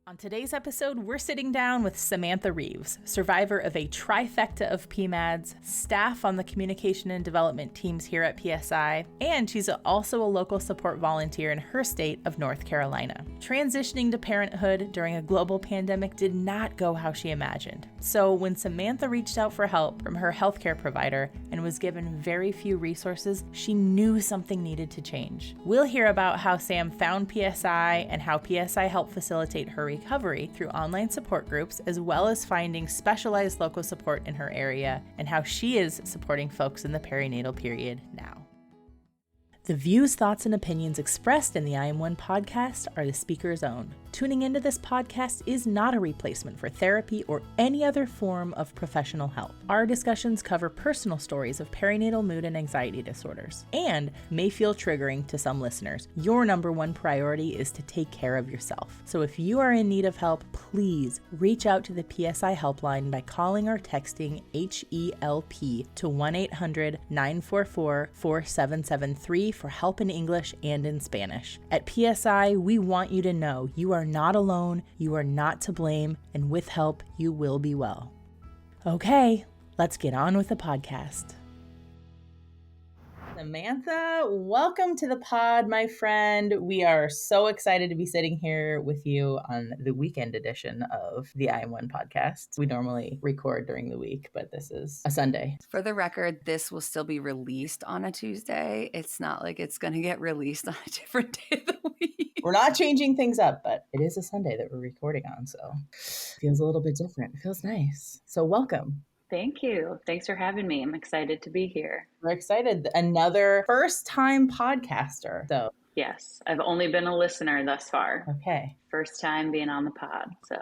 On today's episode, we're sitting down with Samantha Reaves, survivor of a trifecta of PMADs, staff on the communication and development teams here at PSI, and she's also a local support volunteer in her state of North Carolina. Transitioning to parenthood during a global pandemic did not go how she imagined. So when Samantha reached out for help from her healthcare provider and was given very few resources, she knew something needed to change. We'll hear about how Sam found PSI and how PSI helped facilitate her recovery through online support groups, as well as finding specialized local support in her area and how she is supporting folks in the perinatal period now. The views, thoughts, and opinions expressed in the I Am One podcast are the speaker's own. Tuning into this podcast is not a replacement for therapy or any other form of professional help. Our discussions cover personal stories of perinatal mood and anxiety disorders and may feel triggering to some listeners. Your number one priority is to take care of yourself. So if you are in need of help, please reach out to the PSI helpline by calling or texting HELP to 1-800-944-4773 for help in English and in Spanish. At PSI, we want you to know you are not alone, you are not to blame, and with help, you will be well. Okay, let's get on with the podcast. Samantha, welcome to the pod, my friend. We are so excited to be sitting here with you on the weekend edition of the I Am One podcast. We normally record during the week, but this is a Sunday. For the record, this will still be released on a Tuesday. It's not like it's going to get released on a different day of the week. We're not changing things up, but it is a Sunday that we're recording on, so it feels a little bit different. It feels nice. So welcome. Thank you. Thanks for having me. I'm excited to be here. We're excited. Another first-time podcaster. So yes, I've only been a listener thus far. Okay. First time being on the pod. So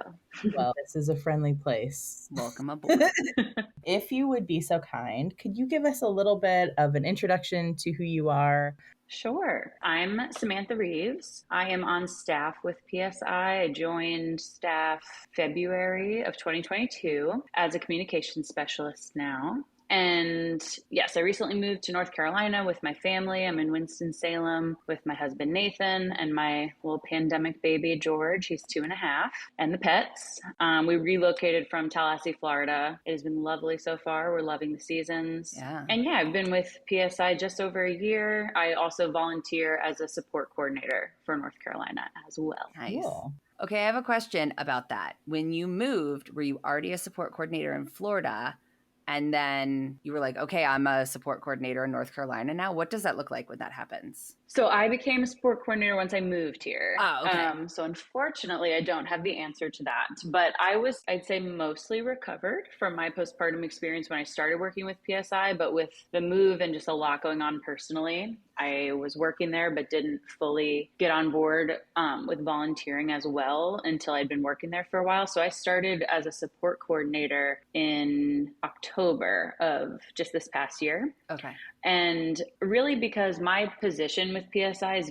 well, this is a friendly place. Welcome aboard. If you would be so kind, could you give us a little bit of an introduction to who you are? Sure. I'm Samantha Reaves. I am on staff with PSI. I joined staff February of 2022 as a communications specialist now. And yes, I recently moved to North Carolina with my family. I'm in Winston-Salem with my husband, Nathan, and my little pandemic baby, George. He's 2.5, and the pets. We relocated from Tallahassee, Florida. It has been lovely so far. We're loving the seasons. Yeah. And yeah, I've been with PSI just over a year. I also volunteer as a support coordinator for North Carolina as well. Nice. Cool. Okay, I have a question about that. When you moved, were you already a support coordinator in Florida? And then you were like, okay, I'm a support coordinator in North Carolina now. What does that look like when that happens? So I became a support coordinator once I moved here. Oh, okay. So unfortunately, I don't have the answer to that. But I was, I'd say, mostly recovered from my postpartum experience when I started working with PSI. But with the move and just a lot going on personally, I was working there, but didn't fully get on board with volunteering as well until I'd been working there for a while. So I started as a support coordinator in October of just this past year. Okay. And really because my position with PSI is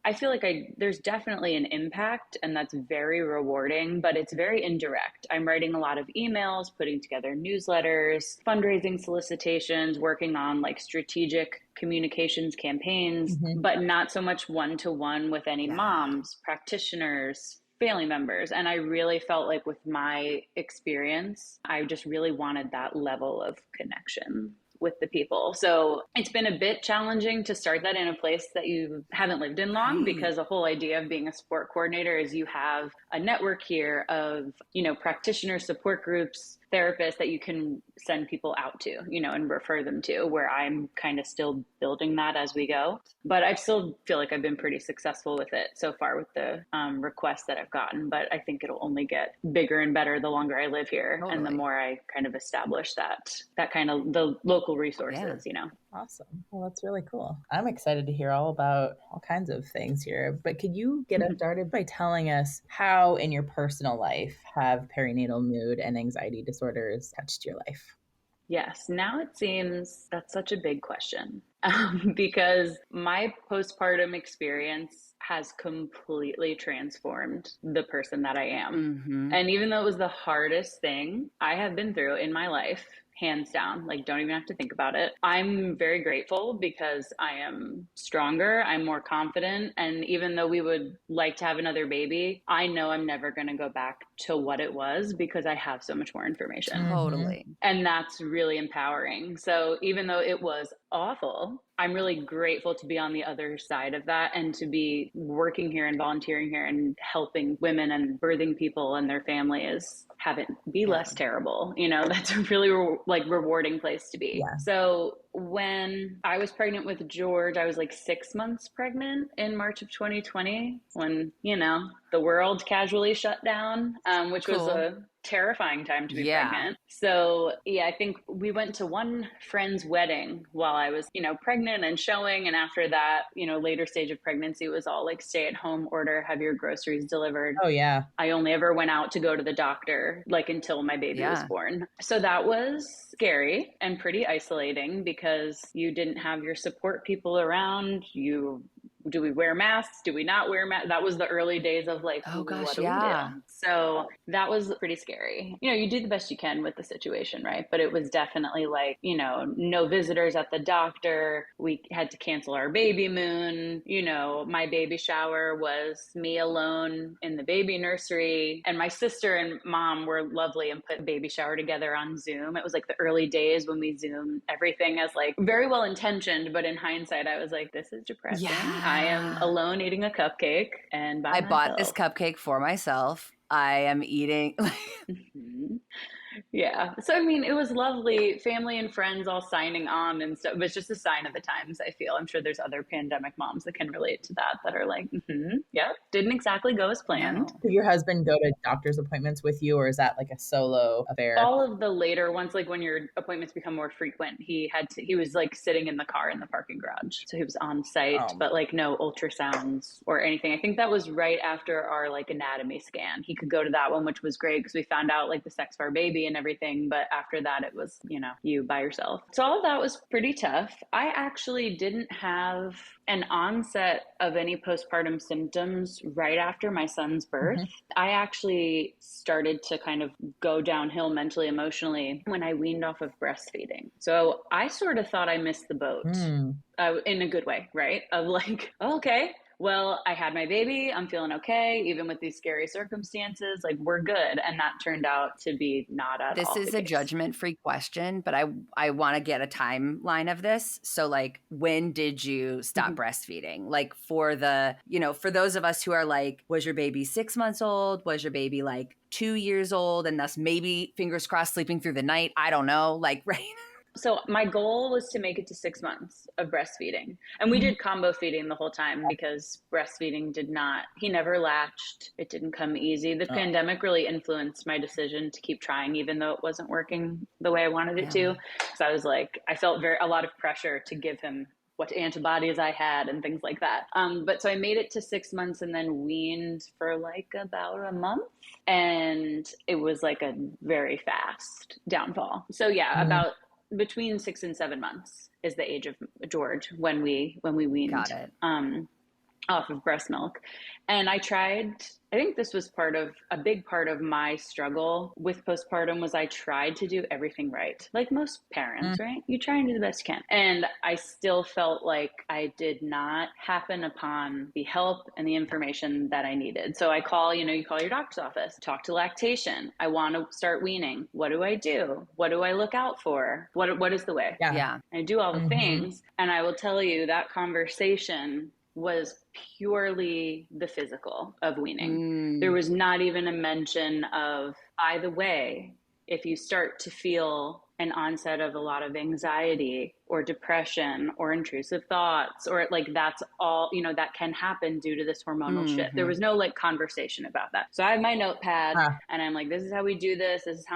I feel like there's definitely an impact, and that's very rewarding, but it's very indirect. I'm writing a lot of emails, putting together newsletters, fundraising solicitations, working on like strategic communications campaigns, but not so much one-to-one with any moms, practitioners, family members. And I really felt like with my experience, I just really wanted that level of connection with the people. So it's been a bit challenging to start that in a place that you haven't lived in long, because the whole idea of being a support coordinator is you have a network here of, practitioners, support groups, therapists that you can send people out to, and refer them to, where I'm kind of still building that as we go. But I still feel like I've been pretty successful with it so far with the requests that I've gotten. But I think it'll only get bigger and better the longer I live here. Totally. And the more I kind of establish that kind of the local resources, Awesome. Well, that's really cool. I'm excited to hear all about all kinds of things here. But could you get us started by telling us how in your personal life have perinatal mood and anxiety disorders touched your life? Yes. Now it seems that's such a big question because my postpartum experience has completely transformed the person that I am. Mm-hmm. And even though it was the hardest thing I have been through in my life, hands down, like don't even have to think about it, I'm very grateful because I am stronger, I'm more confident. And even though we would like to have another baby, I know I'm never going to go back to what it was because I have so much more information. Totally. And that's really empowering. So even though it was awful, I'm really grateful to be on the other side of that and to be working here and volunteering here and helping women and birthing people and their families have it be less terrible. You know, that's a really rewarding place to be. Yeah. So when I was pregnant with George, I was like 6 months pregnant in March of 2020 when, you know, the world casually shut down, which was a terrifying time to be pregnant. So yeah, I think we went to one friend's wedding while I was, you know, pregnant and showing. And after that, you know, later stage of pregnancy, it was all like stay at home order, have your groceries delivered. Oh yeah. I only ever went out to go to the doctor like until my baby was born. So that was scary and pretty isolating because you didn't have your support people around. Do we wear masks? Do we not wear masks? That was the early days of like, oh gosh, what do we do? So that was pretty scary. You know, you do the best you can with the situation, right? But it was definitely like, you know, no visitors at the doctor. We had to cancel our baby moon. You know, my baby shower was me alone in the baby nursery. And my sister and mom were lovely and put baby shower together on Zoom. It was like the early days when we Zoomed everything as like very well intentioned. But in hindsight, I was like, this is depressing. I am alone eating a cupcake and by myself. Bought this cupcake for myself. I am eating. Yeah. So, I mean, it was lovely. Family and friends all signing on and stuff. It was just a sign of the times, I feel. I'm sure there's other pandemic moms that can relate to that are like, yep, didn't exactly go as planned. No. Did your husband go to doctor's appointments with you, or is that like a solo affair? All of the later ones, like when your appointments become more frequent, he was like sitting in the car in the parking garage. So he was on site, but like no ultrasounds or anything. I think that was right after our like anatomy scan. He could go to that one, which was great because we found out like the sex of our baby and everything. But after that, it was, you know, you by yourself. So all of that was pretty tough. I actually didn't have an onset of any postpartum symptoms right after my son's birth. I actually started to kind of go downhill mentally, emotionally when I weaned off of breastfeeding. So I sort of thought I missed the boat in a good way, right? Of like, oh, okay, well, I had my baby. I'm feeling okay, even with these scary circumstances. Like, we're good. And that turned out to be not at all. This is a judgment-free question, but I want to get a timeline of this. So, like, when did you stop breastfeeding? Like, for the, you know, for those of us who are like, was your baby 6 months old? Was your baby like 2 years old? And thus maybe, fingers crossed, sleeping through the night? I don't know. Like, right? So my goal was to make it to 6 months of breastfeeding. And we did combo feeding the whole time because breastfeeding he never latched. It didn't come easy. The pandemic really influenced my decision to keep trying, even though it wasn't working the way I wanted it to. Because I was like, I felt a lot of pressure to give him what antibodies I had and things like that. But so I made it to 6 months and then weaned for like about a month. And it was like a very fast downfall. So yeah, about between 6 and 7 months is the age of George when we weaned off of breast milk. And I think this was a big part of my struggle with postpartum was I tried to do everything right. Like most parents, right? You try and do the best you can. And I still felt like I did not happen upon the help and the information that I needed. So I call your doctor's office, talk to lactation. I want to start weaning. What do I do? What do I look out for? What is the way? Yeah. I do all the things. And I will tell you that conversation was purely the physical of weaning. There was not even a mention of, by the way, if you start to feel an onset of a lot of anxiety or depression or intrusive thoughts, or like that's all, that can happen due to this hormonal shift. There was no like conversation about that. So I have my notepad and I'm like, this is how we do this. This is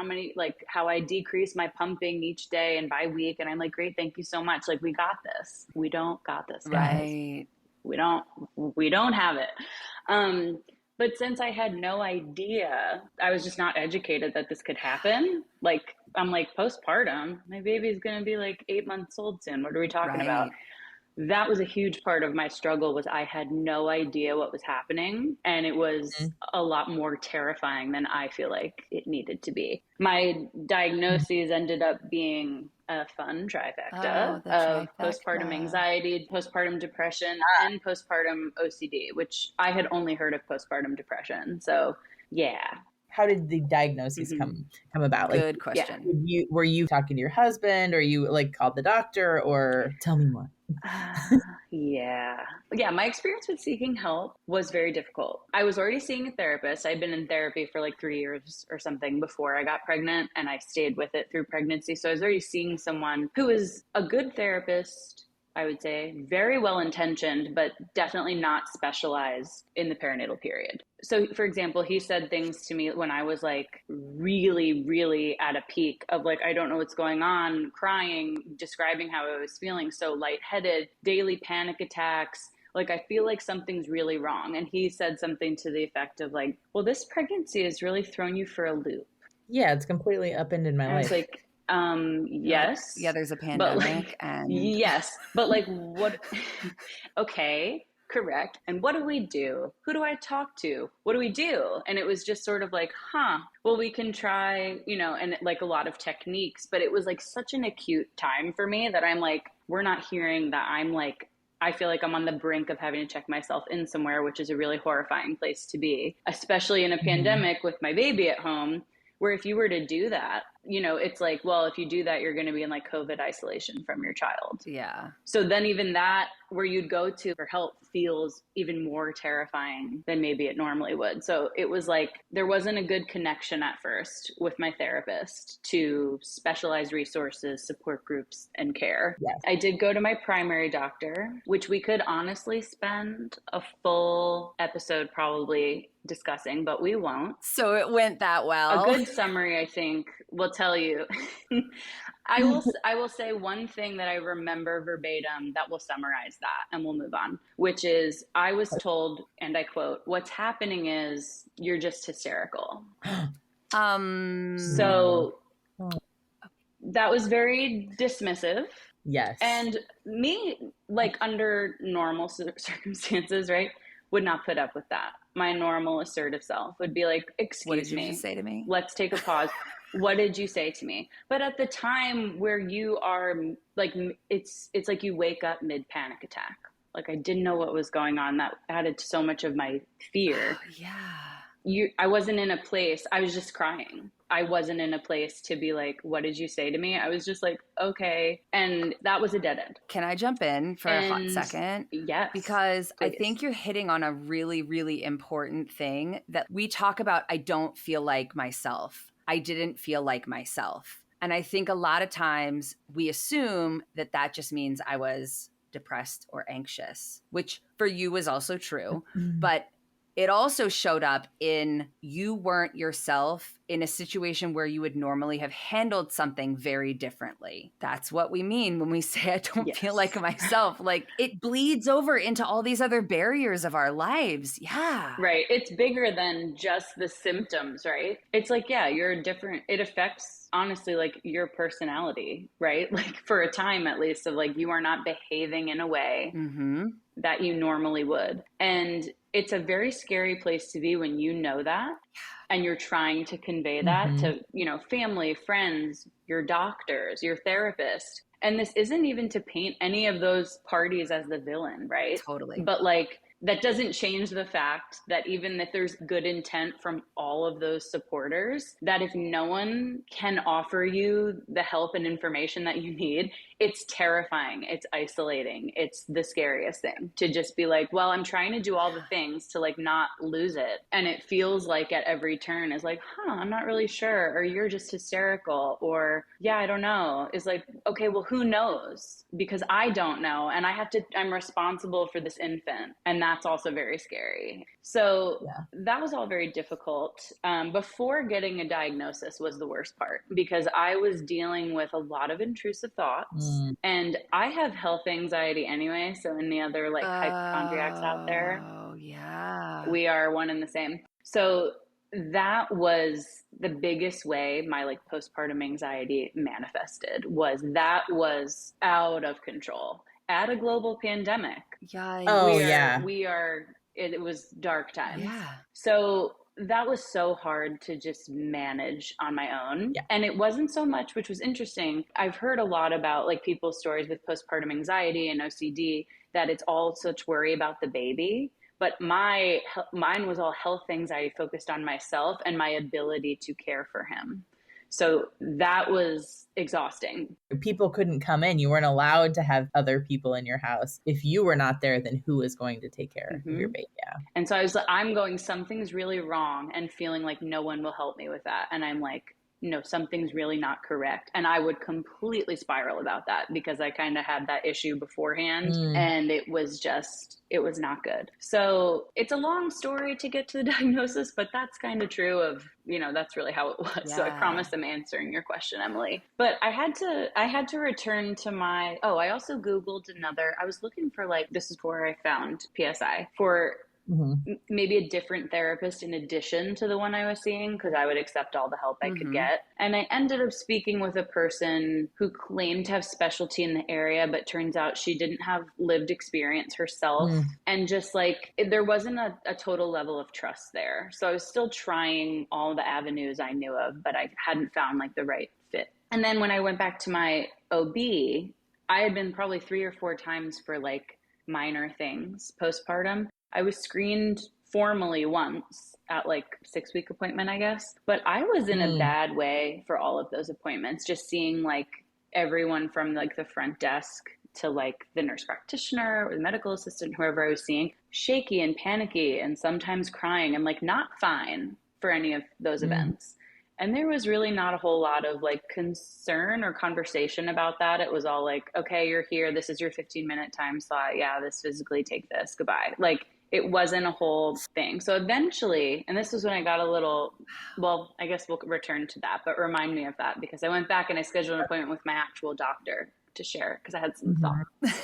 how I decrease my pumping each day and by week. And I'm like, great, thank you so much. Like, we got this. We don't got this, guys. Right. We don't have it. But since I had no idea, I was just not educated that this could happen. I'm like, postpartum, my baby's going to be like 8 months old soon. What are we talking about? that was a huge part of my struggle, was I had no idea what was happening. And it was a lot more terrifying than I feel like it needed to be. My diagnoses ended up being a fun trifecta of postpartum anxiety, postpartum depression, and postpartum OCD, which I had only heard of postpartum depression. So yeah. How did the diagnoses come about? Like, good question. Were you talking to your husband, or you like called the doctor, or tell me more? Yeah. My experience with seeking help was very difficult. I was already seeing a therapist. I'd been in therapy for like 3 years or something before I got pregnant, and I stayed with it through pregnancy. So I was already seeing someone who was a good therapist, I would say, very well intentioned, but definitely not specialized in the perinatal period. So, for example, he said things to me when I was like really, really at a peak of like, I don't know what's going on, crying, describing how I was feeling, so lightheaded, daily panic attacks. Like, I feel like something's really wrong. And he said something to the effect of like, well, this pregnancy has really thrown you for a loop. Yeah, it's completely upended my life. I was like, yes. Yeah, there's a pandemic. Yes, but like what? Okay, correct. And what do we do? Who do I talk to? What do we do? And it was just sort of like, well, we can try, and like a lot of techniques, but it was like such an acute time for me that I'm like, we're not hearing that I'm like, I feel like I'm on the brink of having to check myself in somewhere, which is a really horrifying place to be, especially in a pandemic with my baby at home, where if you were to do that, it's like, well, if you do that, you're going to be in like COVID isolation from your child. Yeah. So then even that, where you'd go to for help, feels even more terrifying than maybe it normally would. So it was like, there wasn't a good connection at first with my therapist to specialized resources, support groups, and care. Yes. I did go to my primary doctor, which we could honestly spend a full episode probably discussing, but we won't. So it went that well. A good summary, I think, will tell you. I will say one thing that I remember verbatim that will summarize that, and we'll move on, which is I was told, and I quote, "What's happening is you're just hysterical." So that was very dismissive. Yes. And me, like under normal circumstances, right, would not put up with that. My normal assertive self would be like, "Excuse me. What did you just say to me? Let's take a pause. What did you say to me?" But at the time where you are like, it's like you wake up mid panic attack. Like, I didn't know what was going on. That added to so much of my fear. I wasn't in a place, I was just crying. I wasn't in a place to be like, "What did you say to me?" I was just like, okay. And that was a dead end. Can I jump in for a hot second? Yes. Because please. I think you're hitting on a really, really important thing that we talk about. I don't feel like myself. I didn't feel like myself. And I think a lot of times we assume that that just means I was depressed or anxious, which for you was also true. But it also showed up in you weren't yourself in a situation where you would normally have handled something very differently. That's what we mean when we say I don't feel like myself. Like, it bleeds over into all these other barriers of our lives. Yeah. Right. It's bigger than just the symptoms, right? It's like, yeah, you're different. It affects, honestly, like your personality, right? Like for a time at least, of like you are not behaving in a way that you normally would. And it's a very scary place to be when you know that and you're trying to convey that to, family, friends, your doctors, your therapist. And this isn't even to paint any of those parties as the villain, right? Totally. But like, that doesn't change the fact that even if there's good intent from all of those supporters, that if no one can offer you the help and information that you need, it's terrifying. It's isolating. It's the scariest thing to just be like, well, I'm trying to do all the things to like not lose it. And it feels like at every turn is like, I'm not really sure. Or you're just hysterical. Or yeah, I don't know. Is like, okay, well, who knows? Because I don't know. And I'm responsible for this infant. And that's also very scary. So that was all very difficult. Before getting a diagnosis was the worst part, because I was dealing with a lot of intrusive thoughts. And I have health anxiety anyway. So any other like hypochondriacs out there, we are one and the same. So that was the biggest way my like postpartum anxiety manifested, was out of control. at a global pandemic. Yeah. Oh, It was dark times. Yeah. So that was so hard to just manage on my own. Yeah. And it wasn't so much, which was interesting. I've heard a lot about like people's stories with postpartum anxiety and OCD, that it's all such worry about the baby. But mine was all health anxiety focused on myself and my ability to care for him. So that was exhausting. People couldn't come in. You weren't allowed to have other people in your house. If you were not there, then who is going to take care of your baby? Yeah. And so I was like, I'm going, something's really wrong, and feeling like no one will help me with that. And I'm like, no, something's really not correct. And I would completely spiral about that because I kind of had that issue beforehand, and it was not good. So it's a long story to get to the diagnosis, but that's kind of true of, that's really how it was. Yeah. So I promise I'm answering your question, Emily. But I had to return to I also Googled I was looking for this is where I found PSI for maybe a different therapist in addition to the one I was seeing, because I would accept all the help I could get. And I ended up speaking with a person who claimed to have specialty in the area, but turns out she didn't have lived experience herself. And just there wasn't a total level of trust there. So I was still trying all the avenues I knew of, but I hadn't found the right fit. And then when I went back to my OB, I had been probably 3 or 4 times for minor things postpartum. I was screened formally once at 6-week appointment, I guess. But I was in a bad way for all of those appointments, just seeing everyone from the front desk to the nurse practitioner or the medical assistant, whoever I was seeing, shaky and panicky and sometimes crying and not fine for any of those events. And there was really not a whole lot of concern or conversation about that. It was all okay, you're here. This is your 15-minute time slot. Yeah, this physically, take this. Goodbye. It wasn't a whole thing. So eventually, and this was when I got a little, I guess we'll return to that, but remind me of that, because I went back and I scheduled an appointment with my actual doctor to share, because I had some thoughts.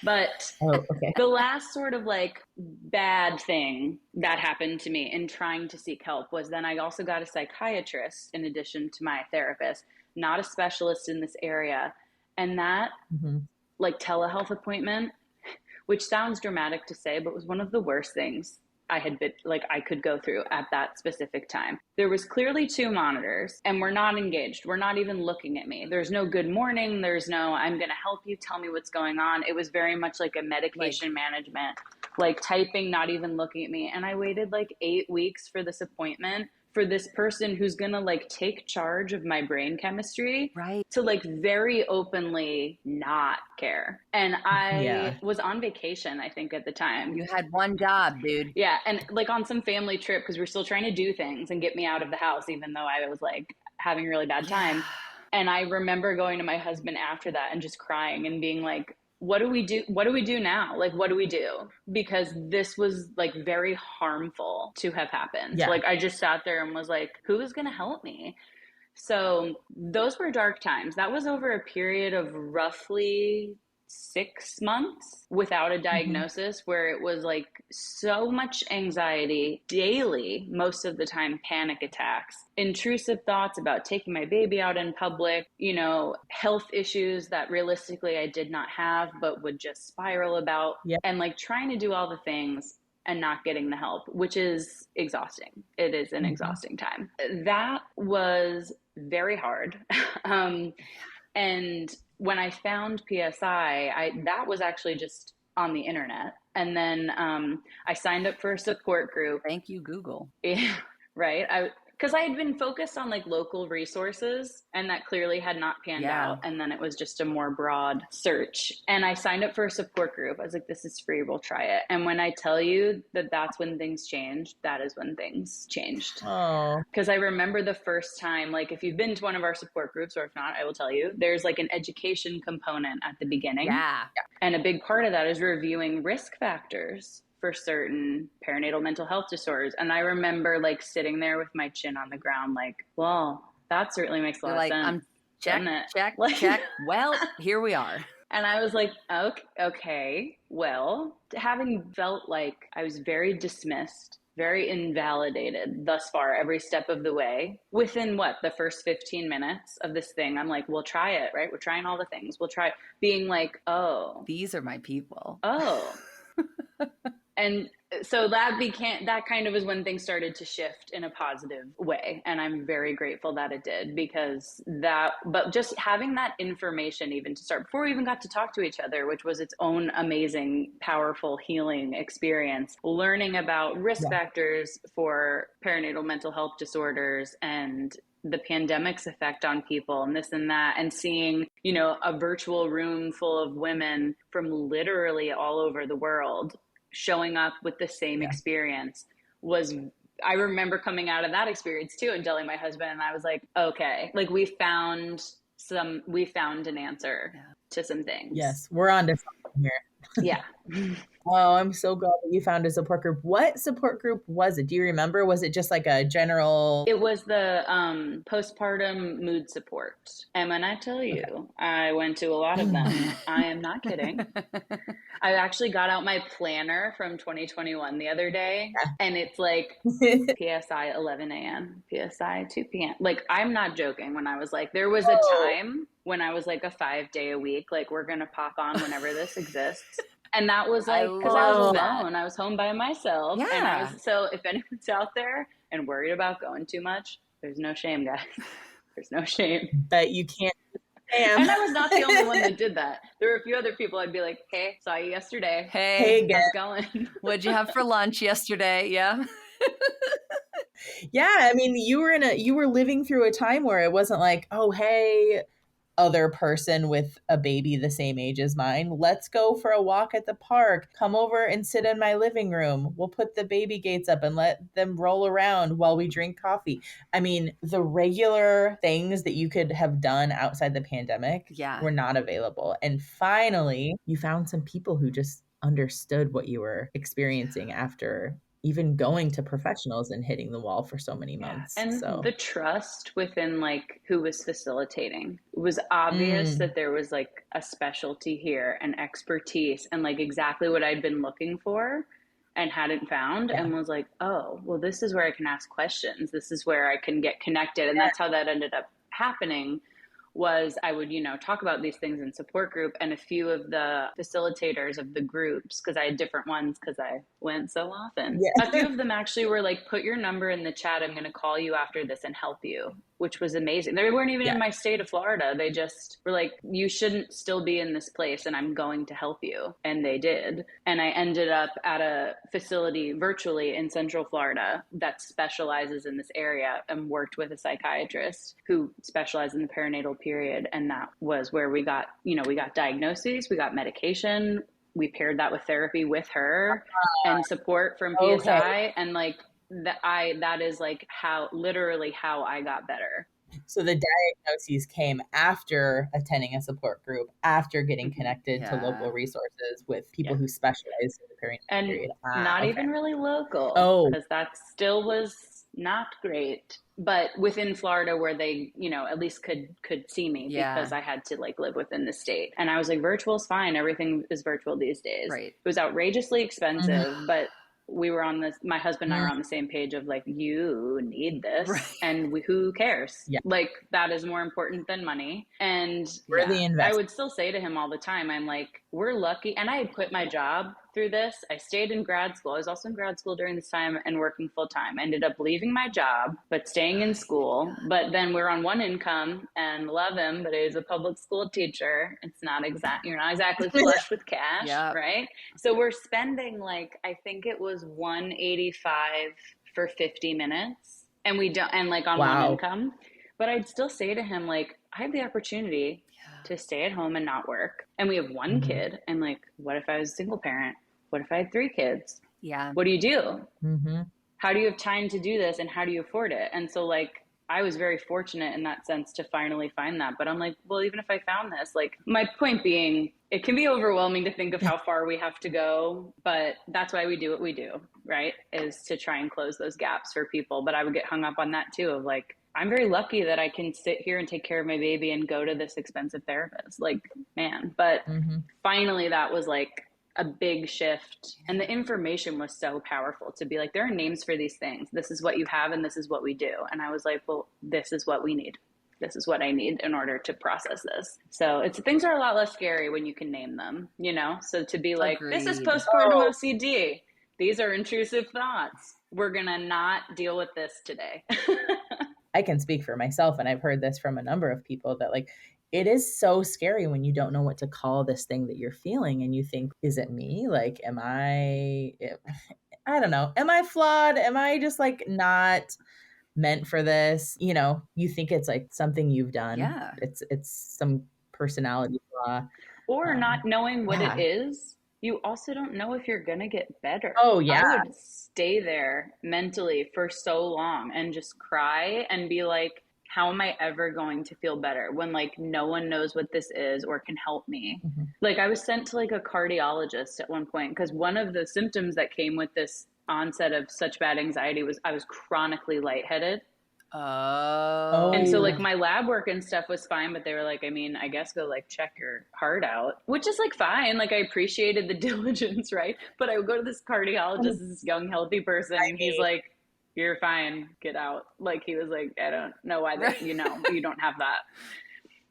But the last sort of bad thing that happened to me in trying to seek help was then I also got a psychiatrist in addition to my therapist, not a specialist in this area. And that telehealth appointment, which sounds dramatic to say, but was one of the worst things I had been I could go through at that specific time. There was clearly 2 monitors and we're not engaged. We're not even looking at me. There's no good morning. There's no, I'm going to help you. Tell me what's going on. It was very much a medication management, typing, not even looking at me. And I waited 8 weeks for this appointment for this person who's going to take charge of my brain chemistry to very openly not care. And I was on vacation, I think, at the time. You had one job, dude. Yeah. And on some family trip, because we're still trying to do things and get me out of the house, even though I was having a really bad time. And I remember going to my husband after that and just crying and being what do we do? What do we do now? What do we do? Because this was very harmful to have happened. Yeah. I just sat there and was who is going to help me? So those were dark times. That was over a period of roughly 6 months without a diagnosis, where it was so much anxiety daily, most of the time panic attacks, intrusive thoughts about taking my baby out in public, health issues that realistically I did not have, but would just spiral about, and trying to do all the things and not getting the help, which is exhausting. It is an exhausting time. That was very hard. And when I found PSI, that was actually just on the internet. And then I signed up for a support group. Thank you, Google. Yeah, right. Because I had been focused on local resources, and that clearly had not panned out. And then it was just a more broad search. And I signed up for a support group. I was this is free, we'll try it. And when I tell you that that's when things changed, that is when things changed. Oh. Because I remember the first time, if you've been to one of our support groups, or if not, I will tell you, there's an education component at the beginning. Yeah. And a big part of that is reviewing risk factors for certain perinatal mental health disorders. And I remember sitting there with my chin on the ground, well, that certainly makes a lot of sense. Check. Well, here we are. And I was okay, well, having felt I was very dismissed very invalidated thus far, every step of the way. Within the first 15 minutes of this thing, I'm like, we'll try it, right? We're trying all the things. We'll try being like, oh, these are my people. Oh. And so that kind of is when things started to shift in a positive way. And I'm very grateful that it did, but just having that information even to start before we even got to talk to each other, which was its own amazing, powerful healing experience, learning about risk factors for perinatal mental health disorders and the pandemic's effect on people and this and that, and seeing, a virtual room full of women from literally all over the world showing up with the same experience I remember coming out of that experience too and telling my husband, and I was like, okay, like we found an answer to some things. Yes, we're on to something here. Yeah. Oh, I'm so glad that you found a support group. What support group was it? Do you remember? Was it just like a general? It was the postpartum mood support. And when I tell you, I went to a lot of them. I am not kidding. I actually got out my planner from 2021 the other day, and it's like PSI 11 a.m., PSI 2 p.m. Like, I'm not joking when I was like, there was a time when I was like a 5-day a week, like we're going to pop on whenever this exists. And that was like, because I was alone. I was home by myself. Yeah. And so if anyone's out there and worried about going too much, there's no shame, guys. There's no shame. But you can't. And I was not the only one that did that. There were a few other people I'd be like, hey, saw you yesterday. Hey, how's it going? What'd you have for lunch yesterday? Yeah. Yeah. I mean, you were living through a time where it wasn't like, oh, hey, other person with a baby the same age as mine, let's go for a walk at the park. Come over and sit in my living room. We'll put the baby gates up and let them roll around while we drink coffee. I mean, the regular things that you could have done outside the pandemic were not available. And finally, you found some people who just understood what you were experiencing after even going to professionals and hitting the wall for so many months. And the trust within like who was facilitating, it was obvious that there was like a specialty here and expertise and like exactly what I'd been looking for and hadn't found, and was like, oh, well, this is where I can ask questions. This is where I can get connected. And that's how that ended up happening. Was I would, talk about these things in support group, and a few of the facilitators of the groups, because I had different ones because I went so often. A few of them actually were like, put your number in the chat. I'm going to call you after this and help you, which was amazing. They weren't even in my state of Florida. They just were like, you shouldn't still be in this place and I'm going to help you. And they did. And I ended up at a facility virtually in Central Florida that specializes in this area and worked with a psychiatrist who specialized in the perinatal period. And that was where we got diagnoses, we got medication, we paired that with therapy with her and support from PSI. And like, that is like literally how I got better. So the diagnoses came after attending a support group, after getting connected to local resources with people who specialize in the perinatal period. Not even really local. Because that still was not great. But within Florida where they, at least could see me because I had to like live within the state. And I was like, virtual's fine. Everything is virtual these days. Right. It was outrageously expensive, but we were my husband and I were on the same page of like, you need this and who cares? Like that is more important than money. And I would still say to him all the time, I'm like, we're lucky. And I had quit my job through this. I stayed in grad school. I was also in grad school during this time and working full time. I ended up leaving my job, but staying in school. But then we're on one income and love him, but he's a public school teacher. It's not you're not exactly flush with cash, right? So we're spending like, I think it was $185 for 50 minutes and on one income. But I'd still say to him, like, I have the opportunity to stay at home and not work. And we have one kid. And like, what if I was a single parent? What if I had 3 kids? Yeah. What do you do? How do you have time to do this? And how do you afford it? And so like, I was very fortunate in that sense to finally find that. But I'm like, well, even if I found this, like my point being, it can be overwhelming to think of how far we have to go, but that's why we do what we do, right? Is to try and close those gaps for people. But I would get hung up on that too, of like, I'm very lucky that I can sit here and take care of my baby and go to this expensive therapist. Like, man, but finally that was like, a big shift. And the information was so powerful to be like, there are names for these things. This is what you have and this is what we do. And I was like, well, this is what we need. This is what I need in order to process this. So things are a lot less scary when you can name them, you know? So to be like, this is postpartum OCD. These are intrusive thoughts. We're going to not deal with this today. I can speak for myself, and I've heard this from a number of people, that like, it is so scary when you don't know what to call this thing that you're feeling, and you think, is it me? Like, I don't know. Am I flawed? Am I just like not meant for this? You know, you think it's like something you've done. Yeah. It's some personality flaw. Or not knowing what it is. You also don't know if you're going to get better. Oh, yeah. I would stay there mentally for so long and just cry and be like, how am I ever going to feel better when like no one knows what this is or can help me? Mm-hmm. Like I was sent to like a cardiologist at one point because one of the symptoms that came with this onset of such bad anxiety was I was chronically lightheaded. Oh. And so like my lab work and stuff was fine, but they were like, I mean, I guess go like check your heart out, which is like fine. Like I appreciated the diligence, right? But I would go to this cardiologist, this young, healthy person, and he's like, you're fine, get out. Like he was like, I don't know why that, you know, you don't have that.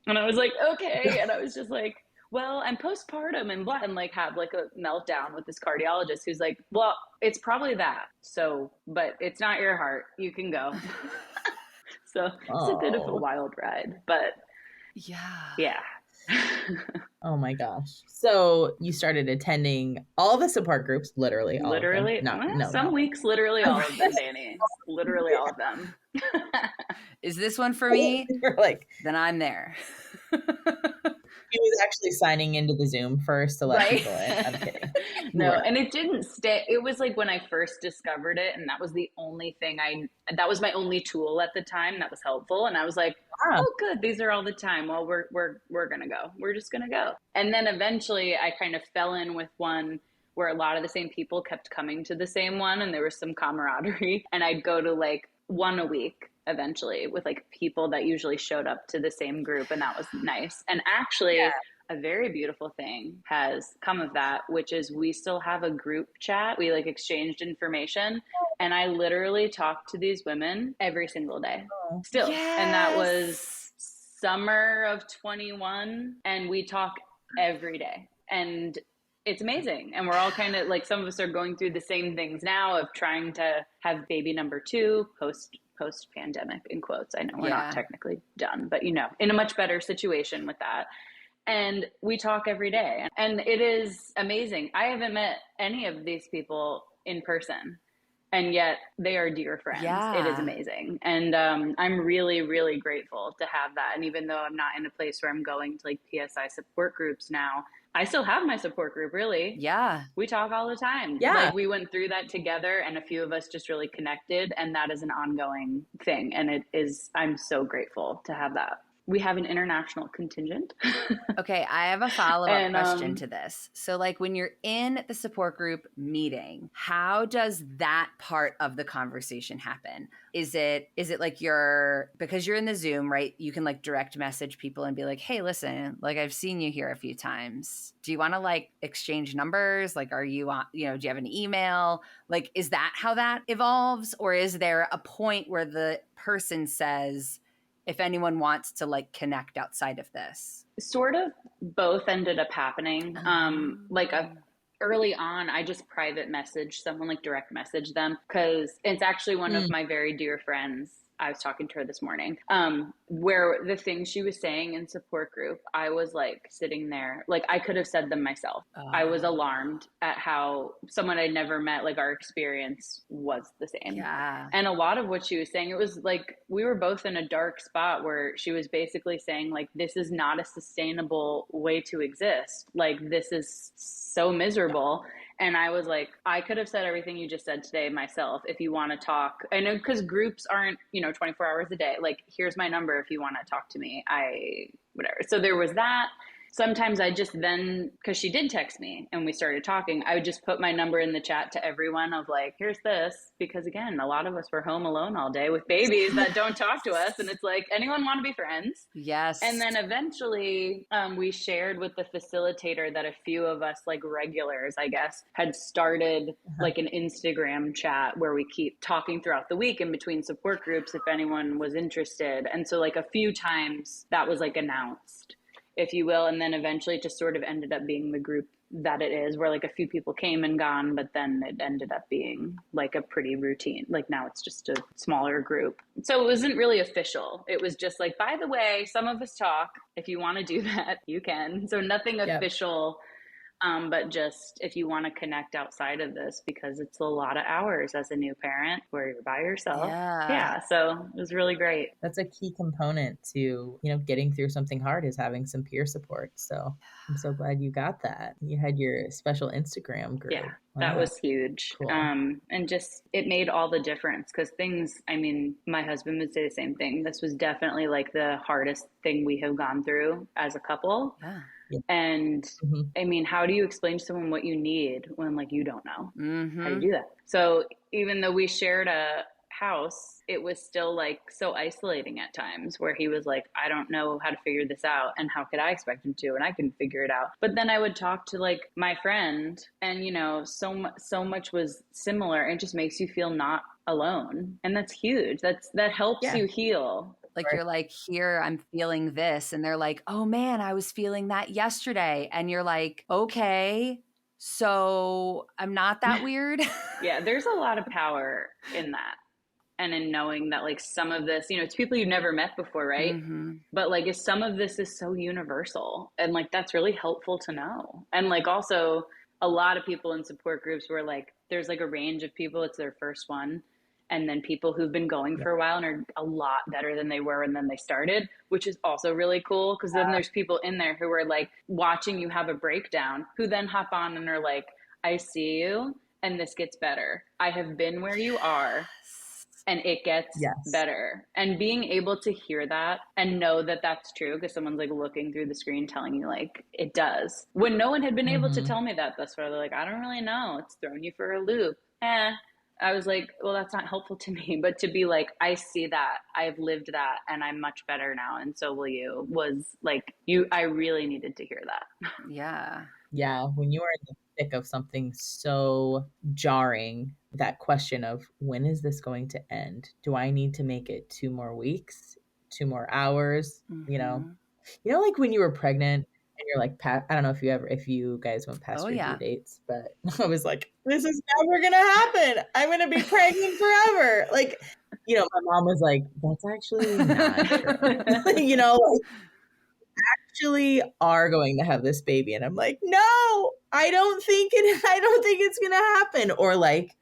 And I was like, okay. And I was just like, well, I'm postpartum and blah, and like have like a meltdown with this cardiologist who's like, well, it's probably that. So, but it's not your heart. You can go. So it's a bit of a wild ride, but yeah. Oh my gosh. So you started attending all the support groups, literally all of them. Some weeks, literally all of them, Danny. Literally all of them. Is this one for me? You're like, then I'm there. He was actually signing into the Zoom first to let people in. I'm kidding. No, and it didn't stay. It was like when I first discovered it, and that was the only thing that was my only tool at the time that was helpful. And I was like, oh, good. These are all the time. Well, we're going to go. We're just going to go. And then eventually I kind of fell in with one where a lot of the same people kept coming to the same one, and there was some camaraderie, and I'd go to like one a week eventually with like people that usually showed up to the same group, and that was nice. And actually a very beautiful thing has come of that, which is we still have a group chat. We like exchanged information, and I literally talked to these women every single day still. Yes. And that was summer of 21, and we talk every day, and it's amazing. And we're all kind of like, some of us are going through the same things now of trying to have baby number 2 post pandemic, in quotes. I know we're not technically done, but you know, in a much better situation with that. And we talk every day, and it is amazing. I haven't met any of these people in person, and yet they are dear friends. Yeah. It is amazing. And I'm really, really grateful to have that. And even though I'm not in a place where I'm going to like PSI support groups now, I still have my support group, really. Yeah. We talk all the time. Yeah. Like we went through that together, and a few of us just really connected, and that is an ongoing thing. And I'm so grateful to have that. We have an international contingent. Okay, I have a follow-up question to this. So like when you're in the support group meeting, how does that part of the conversation happen? Is it like because you're in the Zoom, right? You can like direct message people and be like, hey, listen, like I've seen you here a few times. Do you want to like exchange numbers? Like, are you on, do you have an email? Like, is that how that evolves? Or is there a point where the person says, if anyone wants to like connect outside of this? Sort of both ended up happening. Early on, I just private messaged someone, like direct message them, because it's actually one of my very dear friends. I was talking to her this morning, where the things she was saying in support group, I was like sitting there, like I could have said them myself. I was alarmed at how someone I'd never met, like our experience was the same. Yeah. And a lot of what she was saying, it was like, we were both in a dark spot where she was basically saying like, this is not a sustainable way to exist. Like, this is so miserable. And I was like, I could have said everything you just said today myself. If you want to talk, I know, because groups aren't, 24 hours a day. Like, here's my number if you want to talk to me. Whatever. So there was that. sometimes I just then, because she did text me and we started talking, I would just put my number in the chat to everyone of like, here's this. Because again, a lot of us were home alone all day with babies that don't talk to us. And it's like, anyone want to be friends? Yes. And then eventually we shared with the facilitator that a few of us, like regulars, I guess, had started like an Instagram chat where we keep talking throughout the week in between support groups if anyone was interested. And so like a few times that was like announced, if you will. And then eventually it just sort of ended up being the group that it is, where like a few people came and gone, but then it ended up being like a pretty routine. Like now it's just a smaller group. So it wasn't really official. It was just like, by the way, some of us talk. If you want to do that, you can. So nothing official. But just if you want to connect outside of this, because it's a lot of hours as a new parent where you're by yourself. Yeah. So it was really great. That's a key component to, you know, getting through something hard, is having some peer support. So I'm so glad you got that. You had your special Instagram group. Yeah, that was huge. Cool. And just, it made all the difference, because things, I mean, my husband would say the same thing. This was definitely like the hardest thing we have gone through as a couple. Yeah. And I mean, how do you explain to someone what you need when like you don't know how to do that? So even though we shared a house, it was still like so isolating at times, where he was like, I don't know how to figure this out, and how could I expect him to? And I couldn't figure it out. But then I would talk to like my friend, and you know, so much was similar, and it just makes you feel not alone. And that's huge. That helps you heal. Like you're like, here, I'm feeling this. And they're like, oh man, I was feeling that yesterday. And you're like, okay, so I'm not that weird. Yeah, there's a lot of power in that. And in knowing that like some of this, you know, it's people you've never met before, right? But like if some of this is so universal, and like that's really helpful to know. And like also a lot of people in support groups where like there's like a range of people, it's their first one. And then people who've been going for a while and are a lot better than they were and then they started, which is also really cool. Because then there's people in there who are like watching you have a breakdown, who then hop on and are like, I see you and this gets better. I have been where you are and it gets better. And being able to hear that and know that that's true, because someone's like looking through the screen telling you like it does. When no one had been able to tell me that thus far, they're like, I don't really know. It's throwing you for a loop. I was like, well, that's not helpful to me. But to be like, I see that, I've lived that, and I'm much better now, and so will you, was like, I really needed to hear that. Yeah. When you are in the thick of something so jarring, that question of, when is this going to end? Do I need to make it 2 more weeks, 2 more hours? You know, like when you were pregnant, and you're like, I don't know if you guys went past your due dates, but I was like, this is never going to happen. I'm going to be pregnant forever. Like, you know, my mom was like, that's actually not true. You know, like, actually are going to have this baby. And I'm like, no, I don't think it's going to happen. Or like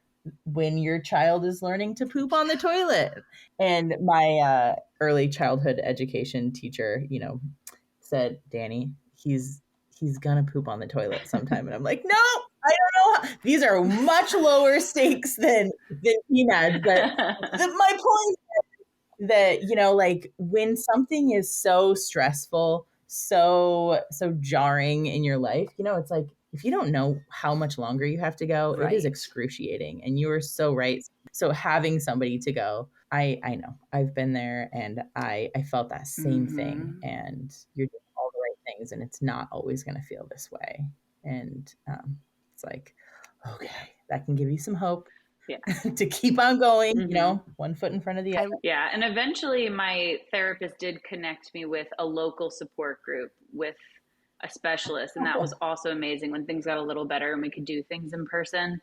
when your child is learning to poop on the toilet. And my early childhood education teacher, you know, said, Danny, he's gonna poop on the toilet sometime. And I'm like, no, I don't know. These are much lower stakes than PMADs. But my point is that, you know, like when something is so stressful, so jarring in your life, you know, it's like, if you don't know how much longer you have to go, it is excruciating. And you are so right. So having somebody to go, I know, I've been there, and I felt that same thing, and you're doing all the right things, and it's not always going to feel this way. And it's like, okay, that can give you some hope to keep on going, you know, one foot in front of the other. Yeah. And eventually my therapist did connect me with a local support group with a specialist. And that was also amazing when things got a little better and we could do things in person.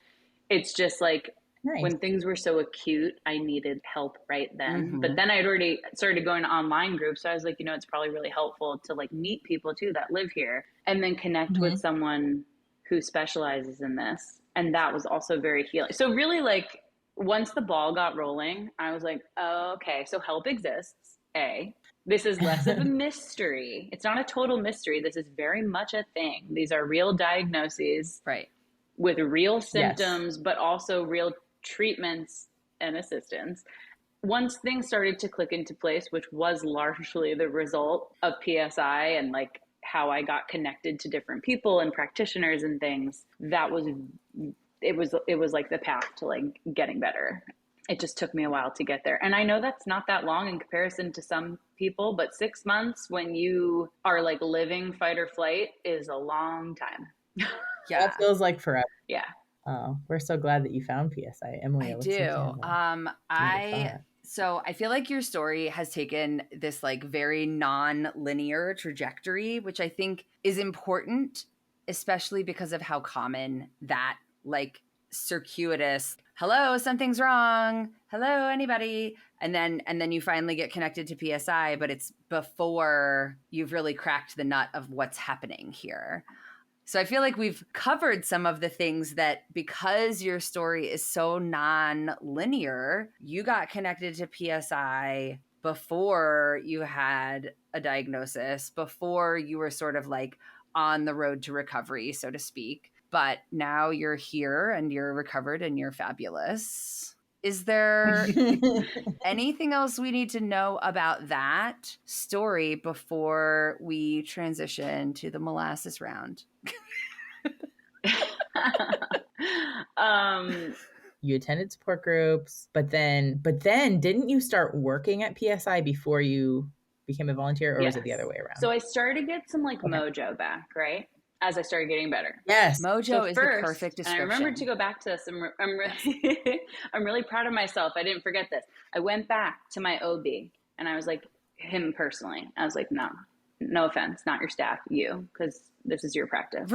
It's just like, when things were so acute, I needed help right then. But then I'd already started going to online groups. So I was like, you know, it's probably really helpful to like meet people too that live here, and then connect with someone who specializes in this. And that was also very healing. So really, like, once the ball got rolling, I was like, oh, okay, so help exists. This is less of a mystery. It's not a total mystery. This is very much a thing. These are real diagnoses. With real symptoms, but also real treatments and assistance. Once things started to click into place, which was largely the result of PSI and like how I got connected to different people and practitioners and things, it was like the path to like getting better. It just took me a while to get there. And I know that's not that long in comparison to some people, but 6 months when you are like living fight or flight is a long time. Yeah. That feels like forever. Yeah. Oh, we're so glad that you found PSI, Emily. I do. So I feel like your story has taken this like very non-linear trajectory, which I think is important, especially because of how common that like circuitous, hello, something's wrong. Hello, anybody. And then you finally get connected to PSI, but it's before you've really cracked the nut of what's happening here. So I feel like we've covered some of the things that, because your story is so non-linear, you got connected to PSI before you had a diagnosis, before you were sort of like on the road to recovery, so to speak. But now you're here and you're recovered and you're fabulous. Is there anything else we need to know about that story before we transition to the molasses round? You attended support groups, but then didn't you start working at PSI before you became a volunteer, or was it the other way around? So I started to get some like mojo back, right? As I started getting better. Yes. Mojo is the perfect description. And I remember to go back to this. I'm really proud of myself. I didn't forget this. I went back to my OB and I was like, him personally. I was like, no offense, not your staff, you, because this is your practice.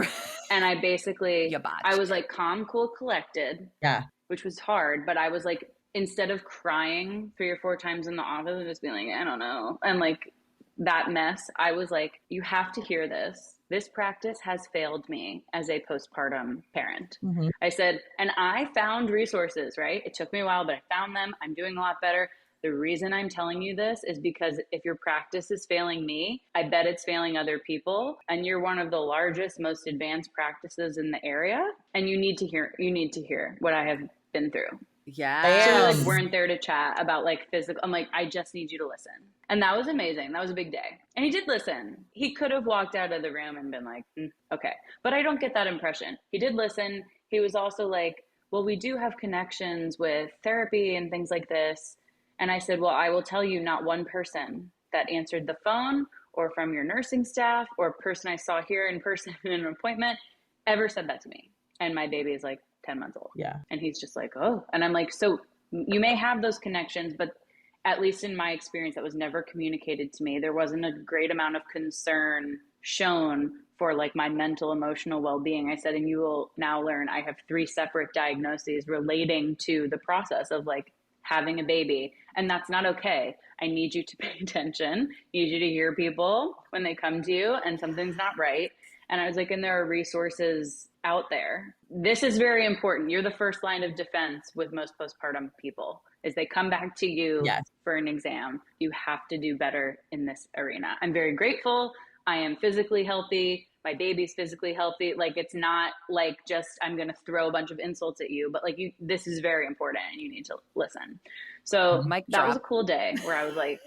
And I basically, I was like calm, cool, collected. Yeah. Which was hard, but I was like, instead of crying 3 or 4 times in the office and just being like, I don't know, and like that mess, I was like, you have to hear this. This practice has failed me as a postpartum parent. Mm-hmm. I said, and I found resources, right? It took me a while, but I found them. I'm doing a lot better. The reason I'm telling you this is because if your practice is failing me, I bet it's failing other people. And you're one of the largest, most advanced practices in the area. And you need to hear what I have been through. Yeah. So we like weren't there to chat about like physical. I'm like, I just need you to listen. And that was amazing. That was a big day. And he did listen. He could have walked out of the room and been like, okay. But I don't get that impression. He did listen. He was also like, well, we do have connections with therapy and things like this. And I said, well, I will tell you, not one person that answered the phone or from your nursing staff or person I saw here in person in an appointment ever said that to me. And my baby is like 10 months old. Yeah. And he's just like, oh. And I'm like, so you may have those connections, but at least in my experience, that was never communicated to me. There wasn't a great amount of concern shown for like my mental, emotional well-being. I said, and you will now learn I have 3 separate diagnoses relating to the process of like having a baby. And that's not okay. I need you to pay attention. I need you to hear people when they come to you and something's not right. And I was like, and there are resources out there. This is very important. You're the first line of defense with most postpartum people is they come back to you for an exam. You have to do better in this arena. I'm very grateful. I am physically healthy. My baby's physically healthy. Like, it's not like just, I'm going to throw a bunch of insults at you, but like this is very important and you need to listen. So that was a cool day where I was like,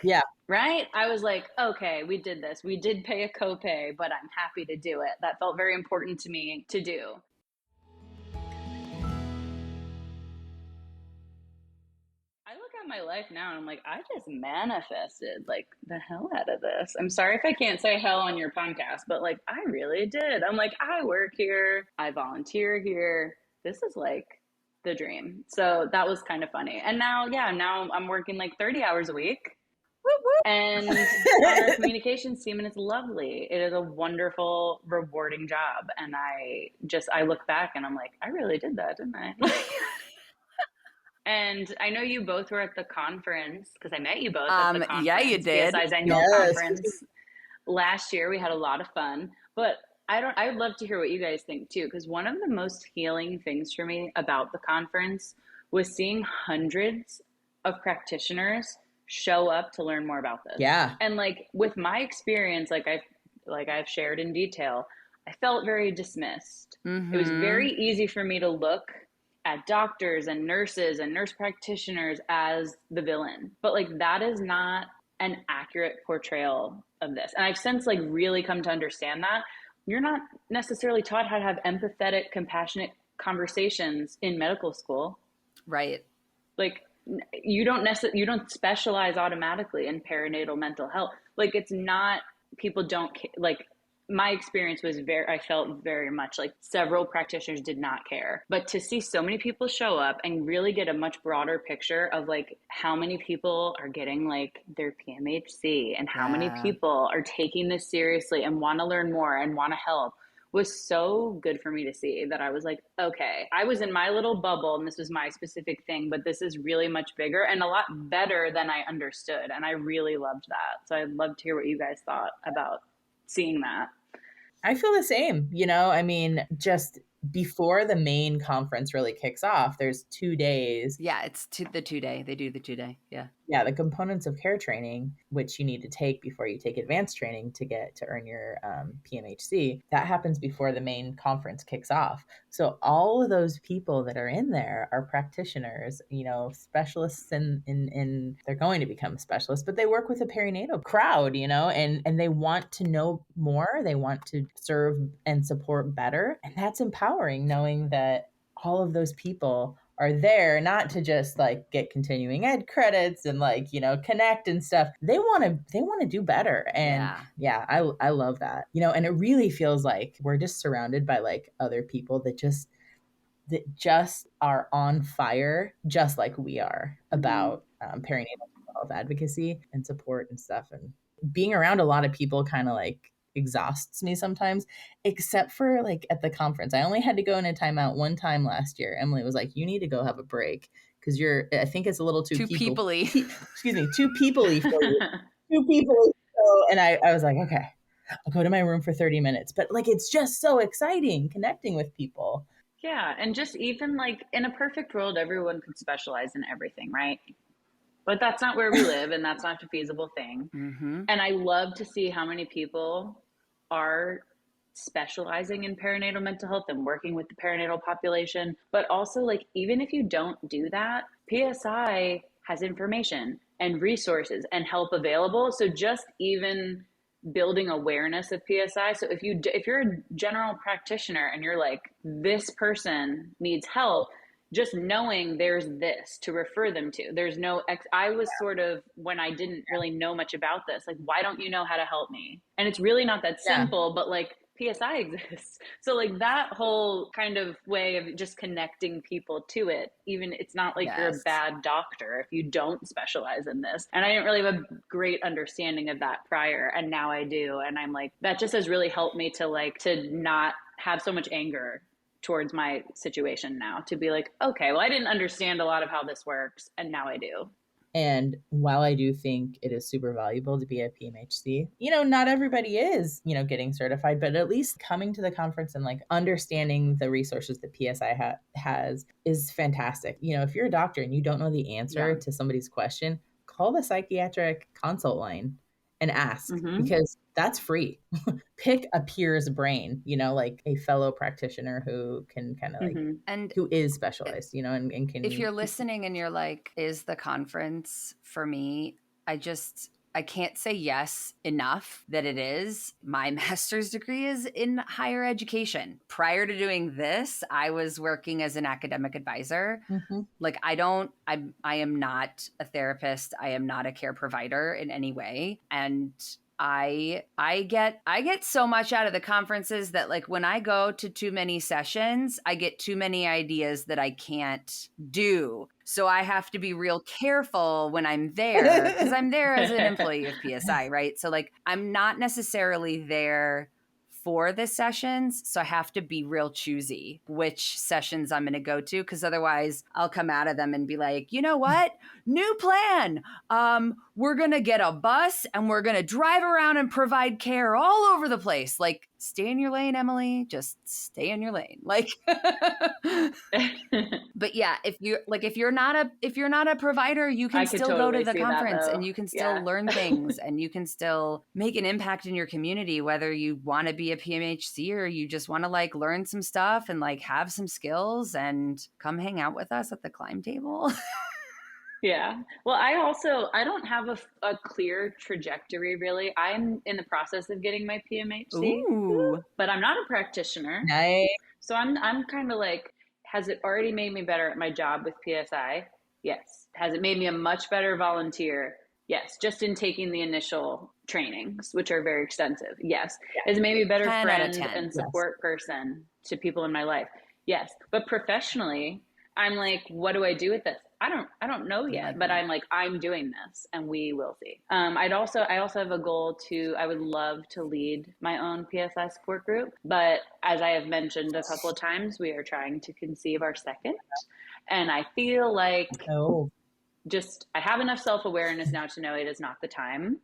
right. I was like, okay, we did this. We did pay a copay, but I'm happy to do it. That felt very important to me to do. I look at my life now and I'm like, I just manifested like the hell out of this. I'm sorry if I can't say hell on your podcast, but like, I really did. I'm like, I work here. I volunteer here. This is like the dream. So that was kind of funny. And now I'm working like 30 hours a week. Whoop, whoop. And on our communications team, and it's lovely. It is a wonderful, rewarding job. And I look back and I'm like, I really did that, didn't I? And I know you both were at the conference because I met you both at the conference. Yeah, you did. PSI's annual conference last year. We had a lot of fun, but I would love to hear what you guys think too, because one of the most healing things for me about the conference was seeing hundreds of practitioners show up to learn more about this. Yeah. And like with my experience, like I've shared in detail, I felt very dismissed. Mm-hmm. It was very easy for me to look at doctors and nurses and nurse practitioners as the villain. But like, that is not an accurate portrayal of this. And I've since like really come to understand that you're not necessarily taught how to have empathetic, compassionate conversations in medical school. Right. Like you don't specialize automatically in perinatal mental health. Like it's not, people don't like, my experience was I felt very much like several practitioners did not care. But to see so many people show up and really get a much broader picture of like how many people are getting like their PMHC and how many people are taking this seriously and want to learn more and want to help was so good for me to see, that I was like, okay, I was in my little bubble and this was my specific thing, but this is really much bigger and a lot better than I understood. And I really loved that. So I'd love to hear what you guys thought about seeing that. I feel the same, I mean, just before the main conference really kicks off, there's 2 days. Yeah, it's the 2-day. They do the 2-day. Yeah. Yeah, the components of care training, which you need to take before you take advanced training to earn your PMHC, that happens before the main conference kicks off. So all of those people that are in there are practitioners, specialists in they're going to become specialists, but they work with a perinatal crowd, and they want to know more. They want to serve and support better. And that's empowering, knowing that all of those people are there not to just like get continuing ed credits and like, connect and stuff. They want to do better. And I love that, and it really feels like we're just surrounded by like other people that just are on fire, just like we are about perinatal health advocacy and support and stuff. And being around a lot of people kind of like exhausts me sometimes, except for like at the conference. I only had to go in a timeout one time last year. Emily was like, you need to go have a break because I think it's a little too people-y. Excuse me, too people-y for you. Too people-y. And I was like, okay, I'll go to my room for 30 minutes. But like, it's just so exciting connecting with people. Yeah. And just even like in a perfect world, everyone could specialize in everything, right? But that's not where we live, and that's not a feasible thing. Mm-hmm. And I love to see how many people are specializing in perinatal mental health and working with the perinatal population. But also, like, even if you don't do that, PSI has information and resources and help available. So just even building awareness of PSI. So if you're a general practitioner and you're like, this person needs help, just knowing there's this to refer them to. There's no, I was sort of, when I didn't really know much about this, like, why don't you know how to help me? And it's really not that simple, but like PSI exists. So like that whole kind of way of just connecting people to it, even it's not like you're a bad doctor if you don't specialize in this. And I didn't really have a great understanding of that prior. And now I do. And I'm like, that just has really helped me to not have so much anger towards my situation now, to be like, okay, well, I didn't understand a lot of how this works, and now I do. And while I do think it is super valuable to be a PMHC, not everybody is, getting certified, but at least coming to the conference and like understanding the resources that PSI has is fantastic. If you're a doctor and you don't know the answer to somebody's question, call the psychiatric consult line and ask, because that's free. Pick a peer's brain, like a fellow practitioner who can kind of like, and who is specialized, and can. If you're listening and you're like, is the conference for me? I can't say yes enough that it is. My master's degree is in higher education. Prior to doing this, I was working as an academic advisor. Like I am not a therapist. I am not a care provider in any way. And I get so much out of the conferences that like when I go to too many sessions, I get too many ideas that I can't do. So I have to be real careful when I'm there, because I'm there as an employee of PSI, right? So like I'm not necessarily there for the sessions. So I have to be real choosy which sessions I'm going to go to, because otherwise I'll come out of them and be like, you know what? New plan. We're going to get a bus and we're going to drive around and provide care all over the place. Like, stay in your lane, Emily. Just stay in your lane. Like, but yeah, if you're not a provider, you can still go to the conference and you can still learn things and you can still make an impact in your community, whether you want to be a PMHC or you just want to like learn some stuff and like have some skills and come hang out with us at the climb table. Yeah. Well, I don't have a clear trajectory really. I'm in the process of getting my PMHC, Ooh. but I'm not a practitioner. Nice. So I'm kind of like, has it already made me better at my job with PSI? Yes. Has it made me a much better volunteer? Yes. Just in taking the initial trainings, which are very extensive. Yes. Has it made me a better 10 out of friend 10. and support person to people in my life? Yes. But professionally, I'm like, what do I do with this? I don't know yet, but I'm like, I'm doing this and we will see. I also have a goal I would love to lead my own PSI support group, but as I have mentioned a couple of times, we are trying to conceive our second. And I feel like Oh, I have enough self-awareness now to know it is not the time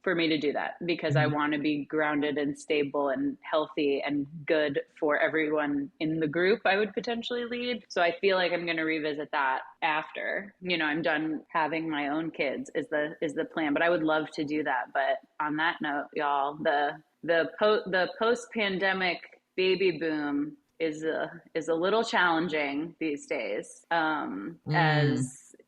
for me to do that, because I want to be grounded and stable and healthy and good for everyone in the group I would potentially lead. So I feel like I'm going to revisit that after, I'm done having my own kids is the plan, but I would love to do that. But on that note, y'all, the post-pandemic baby boom is a little challenging these days.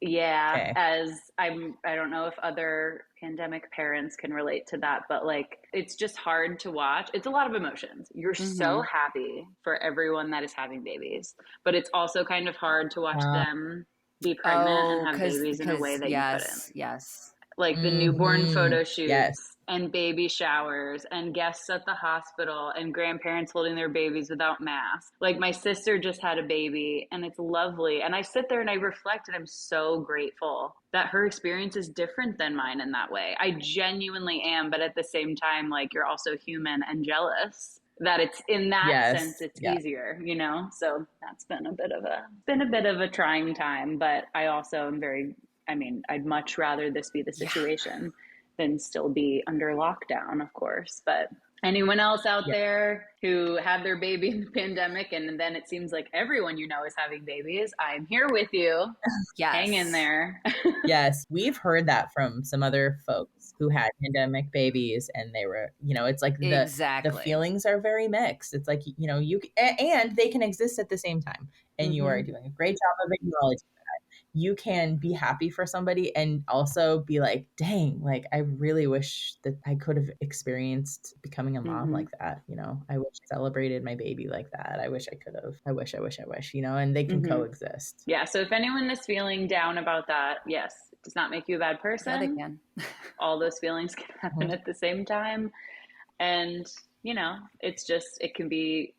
Okay. As I don't know if other pandemic parents can relate to that, but like, it's just hard to watch. It's a lot of emotions. You're so happy for everyone that is having babies, but it's also kind of hard to watch them be pregnant and have babies in a way that you couldn't. Yes. Like the newborn photo Yes. shoots and baby showers and guests at the hospital and grandparents holding their babies without masks. Like my sister just had a baby and it's lovely. And I sit there and I reflect and I'm so grateful that her experience is different than mine in that way. I genuinely am. But at the same time, like, you're also human and jealous that it's in that sense, it's easier, So that's been a bit of a trying time, but I also am I'd much rather this be the situation than still be under lockdown, of course. But anyone else out there who had their baby in the pandemic and then it seems like everyone is having babies, I'm here with you. Yes. Hang in there. Yes, we've heard that from some other folks who had pandemic babies and they were, it's like the feelings are very mixed. It's like, and they can exist at the same time. And you are doing a great job of acknowledging you can be happy for somebody and also be like, dang, like I really wish that I could have experienced becoming a mom like that. I wish I celebrated my baby like that. I wish I could have. I wish, and they can coexist. Yeah. So if anyone is feeling down about that, yes, it does not make you a bad person. Yeah, they can. All those feelings can happen at the same time. And it's just, it can be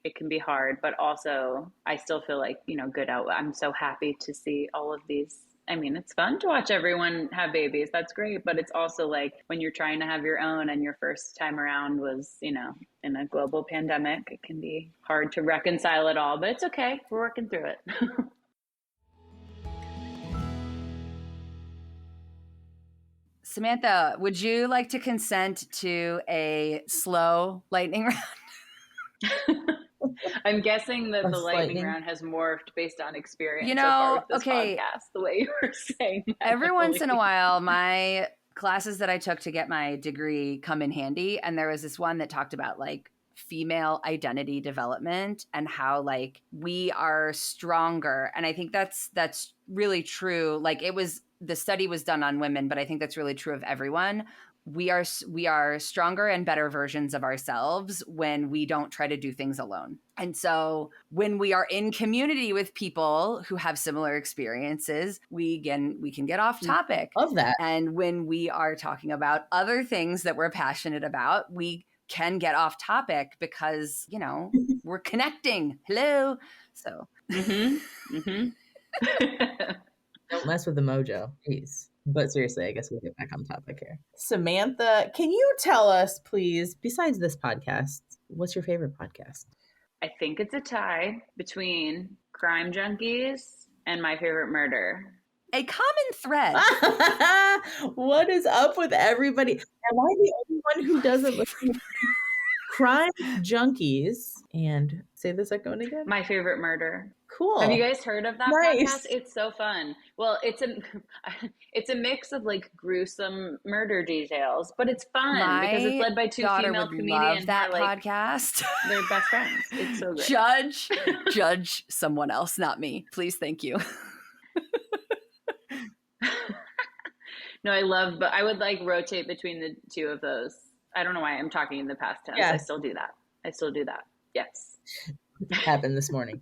hard, but also I still feel like, good out. I'm so happy to see all of these. I mean, it's fun to watch everyone have babies. That's great. But it's also like when you're trying to have your own and your first time around was, in a global pandemic, it can be hard to reconcile it all, but it's okay. We're working through it. Samantha, would you like to consent to a slow lightning round? I'm guessing that the lightning round has morphed based on experience so far with this podcast, the way you were saying that. Every once in a while, my classes that I took to get my degree come in handy. And there was this one that talked about like female identity development and how like we are stronger. And I think that's really true. Like the study was done on women, but I think that's really true of everyone. We are stronger and better versions of ourselves when we don't try to do things alone. And so when we are in community with people who have similar experiences, we can get off topic. Love that. And when we are talking about other things that we're passionate about, we can get off topic because, we're connecting. Hello. So. Don't mess with the mojo, please. But seriously, I guess we'll get back on topic here. Samantha, can you tell us, please, besides this podcast, what's your favorite podcast? I think it's a tie between Crime Junkies and My Favorite Murder. A common thread. What is up with everybody? Am I the only one who doesn't listen to Crime Junkies? And say the second one again. My Favorite Murder. Cool. Have you guys heard of that podcast? It's so fun. Well, it's a mix of like gruesome murder details, but it's fun because it's led by two female comedians. That podcast. They're best friends. It's so great. Judge someone else, not me. Please, thank you. No, but I would like rotate between the two of those. I don't know why I'm talking in the past tense. Yeah. I still do that. Yes. Happened this morning,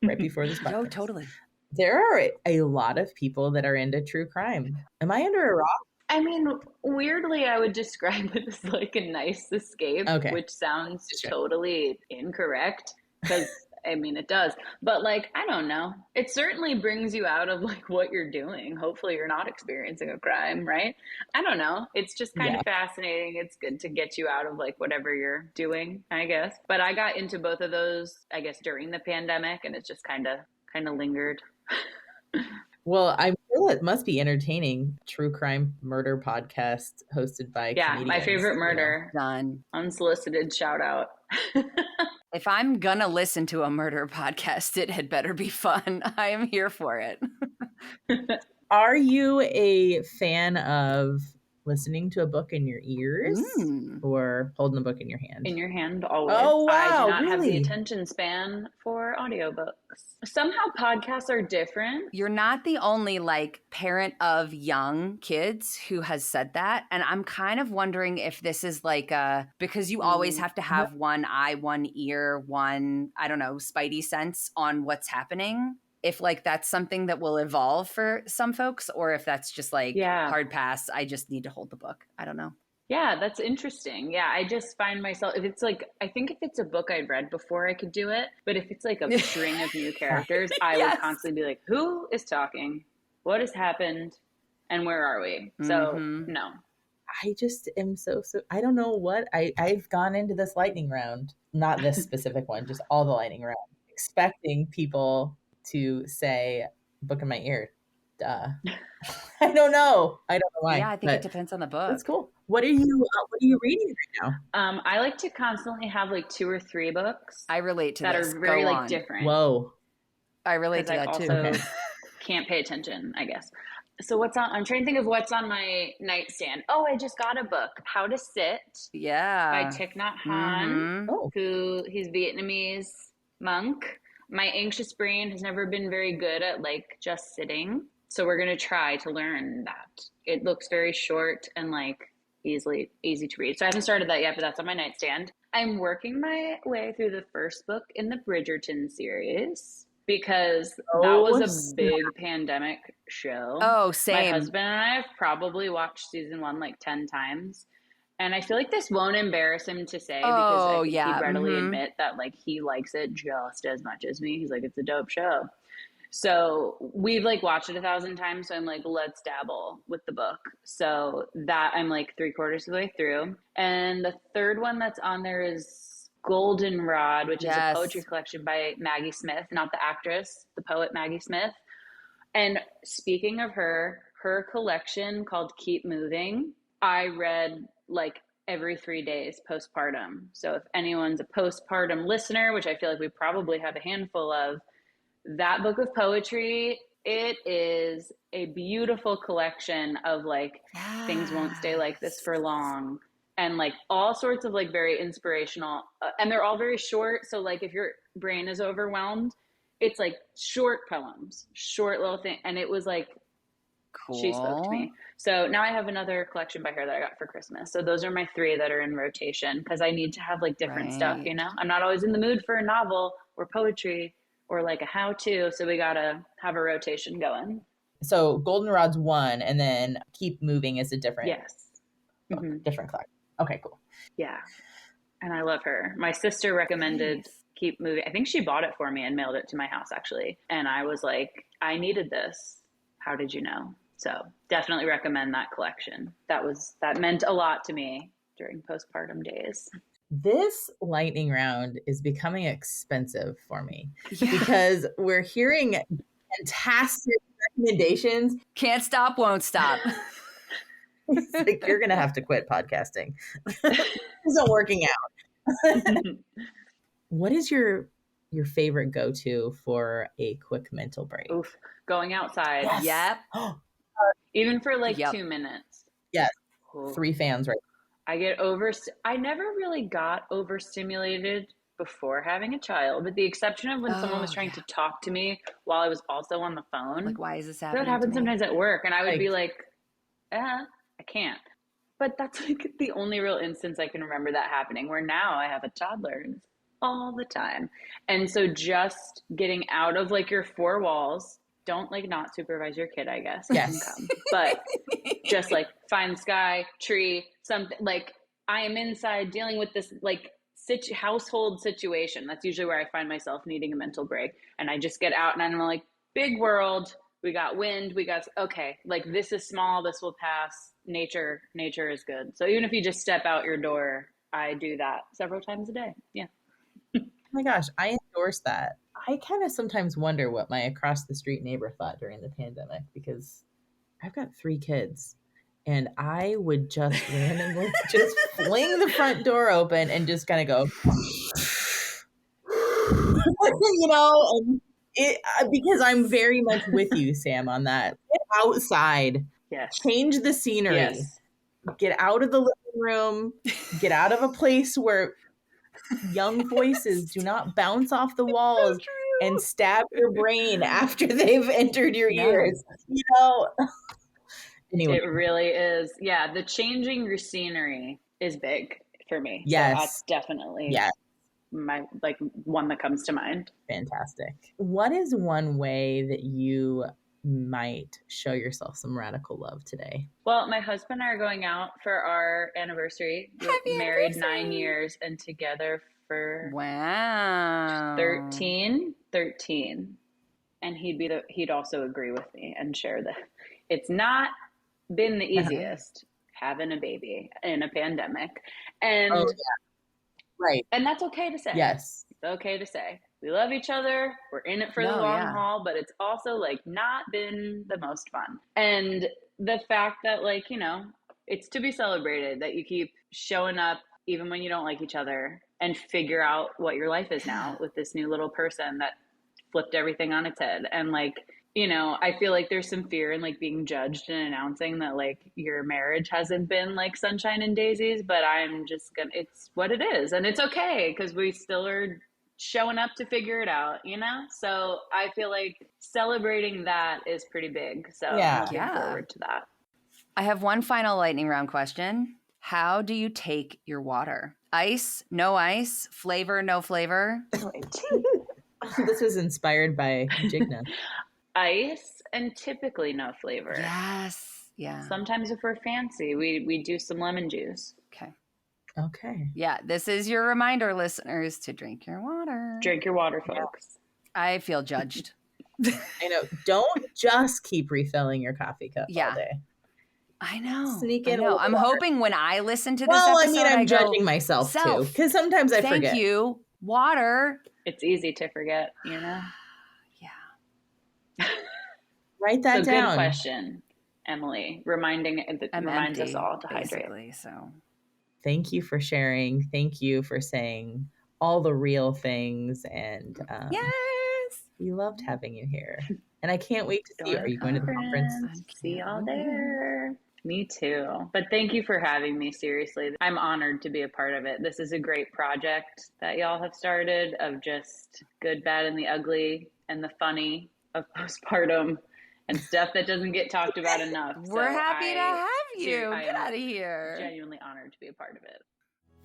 right before this podcast. Oh, totally. There are a lot of people that are into true crime. Am I under a rock? I mean, weirdly, I would describe it as like a nice escape, which sounds totally incorrect because I mean, it does. But like, I don't know. It certainly brings you out of like what you're doing. Hopefully you're not experiencing a crime, right? I don't know. It's just kind of fascinating. It's good to get you out of like whatever you're doing, I guess. But I got into both of those, I guess, during the pandemic, and it's just kind of lingered. Well, I feel it must be entertaining. True crime murder podcast hosted by comedians. My favorite murder. Done. Unsolicited shout out. If I'm gonna listen to a murder podcast, it had better be fun. I am here for it. Are you a fan of listening to a book in your ears or holding a book in your hand? In your hand, always. Oh, wow. I do not have really? the attention span for audiobooks. Somehow podcasts are different. You're not the only like parent of young kids who has said that. And I'm kind of wondering if this is like because you always have to have one eye, one ear, one, I don't know, spidey sense on what's happening. If like that's something that will evolve for some folks, or if that's just like hard pass, I just need to hold the book. I don't know. Yeah, that's interesting. Yeah, I just find myself, if it's like, I think if it's a book I'd read before, I could do it. But if it's like a string of new characters, I would constantly be like, who is talking? What has happened? And where are we? So, no. I just am so, I don't know what, I've gone into this lightning round, not this specific one, just all the lightning round, expecting people to say book in my ear. Duh. I don't know why. Yeah, I think it depends on the book. That's cool. What are you reading right now? I like to constantly have like 2 or 3 books. I relate to that this. are very like different. Whoa. I relate to that too. Also can't pay attention, I guess. So I'm trying to think of what's on my nightstand. Oh, I just got a book, How to Sit. Yeah. By Thich Nhat Hanh, who he's Vietnamese monk. My anxious brain has never been very good at like just sitting. So we're going to try to learn that. It looks very short and like easy to read. So I haven't started that yet, but that's on my nightstand. I'm working my way through the first book in the Bridgerton series because that was a big pandemic show. Oh, same. My husband and I have probably watched season 1 like 10 times. And I feel like this won't embarrass him to say because I think he'd readily admit that like he likes it just as much as me. He's like, it's a dope show. So we've like watched it 1,000 times. So I'm like, let's dabble with the book. So that I'm like 3/4 of the way through. And the third one that's on there is Goldenrod, which is a poetry collection by Maggie Smith, not the actress, the poet Maggie Smith. And speaking of her collection called Keep Moving, I read like every 3 days postpartum. So if anyone's a postpartum listener, which I feel like we probably have a handful of, that book of poetry, it is a beautiful collection of like things won't stay like this for long, and like all sorts of like very inspirational and they're all very short. So like if your brain is overwhelmed, it's like short poems, short little thing. And it was like, cool. She spoke to me. So now I have another collection by her that I got for Christmas. So those are my 3 that are in rotation because I need to have like different stuff, you know? I'm not always in the mood for a novel or poetry or like a how-to. So we got to have a rotation going. So Goldenrod's 1 and then Keep Moving is a different different collection. Okay, cool. Yeah. And I love her. My sister recommended Keep Moving. I think she bought it for me and mailed it to my house actually. And I was like, I needed this. How did you know? So definitely recommend that collection. That meant a lot to me during postpartum days. This lightning round is becoming expensive for me because we're hearing fantastic recommendations. Can't stop, won't stop. It's like, you're going to have to quit podcasting. This isn't working out. What is your favorite go-to for a quick mental break? Oof. Going outside. Yes. Yep. Even for like 2 minutes. Yes. Oof. 3 fans right now. I never really got overstimulated before having a child, with the exception of when someone was trying to talk to me while I was also on the phone. Like, why is this happening? That would happen sometimes at work. And I would be like, I can't. But that's like the only real instance I can remember that happening, where now I have a toddler and it's all the time. And so just getting out of like your four walls, don't like not supervise your kid, I guess. Yes. Come, but just like find the sky, tree, something. Like I am inside dealing with this like household situation. That's usually where I find myself needing a mental break. And I just get out and I'm like, big world. We got wind. Okay, like this is small. This will pass. Nature is good. So even if you just step out your door, I do that several times a day. Yeah. Oh my gosh, I endorse that. I kind of sometimes wonder what my across the street neighbor thought during the pandemic, because I've got 3 kids and I would just randomly just fling the front door open and just kind of go, you know, and because I'm very much with you, Sam, on that. Get outside. Yes. Change the scenery. Yes. Get out of the living room. Get out of a place where young voices do not bounce off the walls and stab your brain after they've entered your ears. You know? Anyway. It really is. Yeah, the changing your scenery is big for me. Yes. So that's definitely my like one that comes to mind. Fantastic. What is one way that you might show yourself some radical love today? Well, my husband and I are going out for our anniversary. We're married 9 years and together for 13. And he'd also agree with me and share that it's not been the easiest having a baby in a pandemic. And right. And that's okay to say. Yes. It's okay to say. We love each other. We're in it for the long haul, but it's also like not been the most fun. And the fact that like, you know, it's to be celebrated that you keep showing up even when you don't like each other and figure out what your life is now with this new little person that flipped everything on its head. And like, you know, I feel like there's some fear in like being judged and announcing that like your marriage hasn't been like sunshine and daisies, but I'm just gonna, it's what it is. And it's okay because we still are showing up to figure it out, you know? So I feel like celebrating that is pretty big. So I'm looking forward to that. I have one final lightning round question. How do you take your water? Ice, no ice, flavor, no flavor? This was inspired by Jigna. Ice and typically no flavor. Yes. Yeah. Sometimes if we're fancy, we do some lemon juice. Okay. Yeah. This is your reminder, listeners, to drink your water. Drink your water, folks. I feel judged. I know. Don't just keep refilling your coffee cup all day. I know. Sneak in. I'm hoping when I listen to this episode, I'm judging myself too, because sometimes I forget. Thank you. Water. It's easy to forget, you know? Write that down. Good question, Emily. Reminds us all to hydrate. So, thank you for sharing. Thank you for saying all the real things, and we loved having you here. And I can't wait to see you. Are you going to the conference? See y'all there. Me too. But thank you for having me. Seriously, I'm honored to be a part of it. This is a great project that y'all have started of just good, bad, and the ugly, and the funny of postpartum and stuff that doesn't get talked about enough. We're happy to have you. Get out of here. Genuinely honored to be a part of it.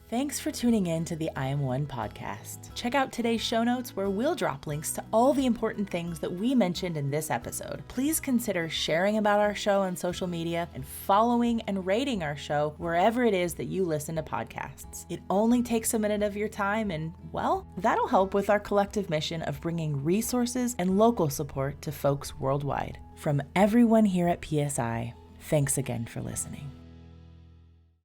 Thanks for tuning in to the I Am One podcast. Check out today's show notes where we'll drop links to all the important things that we mentioned in this episode. Please consider sharing about our show on social media and following and rating our show wherever it is that you listen to podcasts. It only takes a minute of your time and, well, that'll help with our collective mission of bringing resources and local support to folks worldwide. From everyone here at PSI, thanks again for listening.